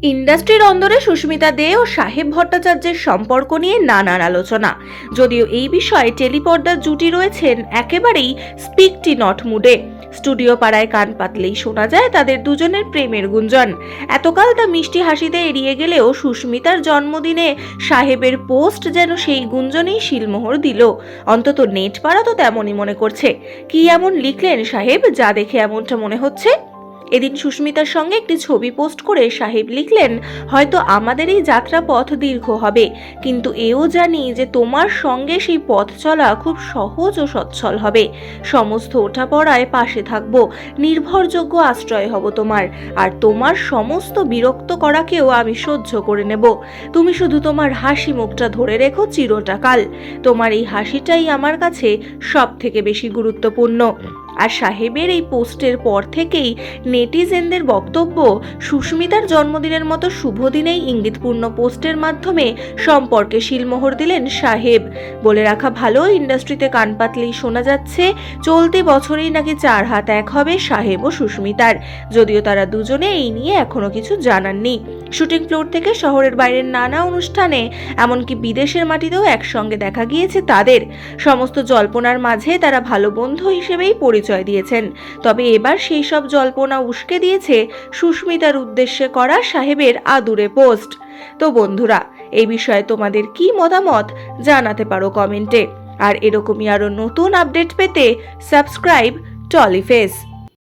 ইন্ডাস্ট্রির অন্দরে সুস্মিতা দে ও সাহেব ভট্টাচার্যের সম্পর্ক নিয়ে নানান আলোচনা। যদিও এই বিষয়ে টেলিপর্দার জুটি রয়েছেন একেবারেই স্পিকটি নট মুডে। স্টুডিও পাড়ায় কান পাতলেই শোনা যায় তাদের দুজনের প্রেমের গুঞ্জন। এতকাল তা মিষ্টি হাসিতে এড়িয়ে গেলেও সুস্মিতার জন্মদিনে সাহেবের পোস্ট যেন সেই গুঞ্জনেই শিলমোহর দিল। অন্তত নেট পাড়া তো তেমনই মনে করছে। কি এমন লিখলেন সাহেব যা দেখে এমনটা মনে হচ্ছে? এদিন সুস্মিতার সঙ্গে একটি ছবি পোস্ট করে সাহেব লিখলেন, হয়তো আমাদের এই যাত্রা পথ দীর্ঘ হবে, কিন্তু এও জানি যে তোমার সঙ্গে সেই পথ চলা খুব সহজ ও সচ্ছল হবে। সমস্ত ওঠাপড়ায় পাশে থাকব, নির্ভরযোগ্য আশ্রয় হব তোমার, আর তোমার সমস্ত বিরক্ত করাকেও আমি সহ্য করে নেব। তুমি শুধু তোমার হাসি মুখটা ধরে রেখো চিরটাকাল। তোমার এই হাসিটাই আমার কাছে সব থেকে বেশি গুরুত্বপূর্ণ। আর সাহেবের এই পোস্টের পর থেকেই নেটিজেনদের বক্তব্য, সুস্মিতার জন্মদিনের মতো শুভ দিনেই ইঙ্গিতপূর্ণ পোস্টের মাধ্যমে সম্পর্কে শিলমোহর দিলেন সাহেব। বলে রাখা ভালো, ইন্ডাস্ট্রিতে কান পাতলেই শোনা যাচ্ছে চলতি বছরেই নাকি 4 হাত 1 হবে সাহেব ও সুস্মিতার। যদিও তারা দুজনে এই নিয়ে এখনো কিছু জানাননি। শুটিং ফ্লোর থেকে শহরের বাইরের নানা অনুষ্ঠানে, এমনকি বিদেশের মাটিতেও একসঙ্গে দেখা গিয়েছে তাদের। সমস্ত জল্পনার মাঝে তারা ভালো বন্ধু হিসেবেই পরিচয় দিয়েছেন। তবে এবার সেই সব জল্পনা উস্কে দিয়েছে সুস্মিতার উদ্দেশ্যে করা সাহেবের আদুরে পোস্ট। তো বন্ধুরা, এই বিষয়ে তোমাদের কি মতামত জানাতে পারো কমেন্টে। আর এরকমই আরো নতুন আপডেট পেতে সাবস্ক্রাইব টলিফেস।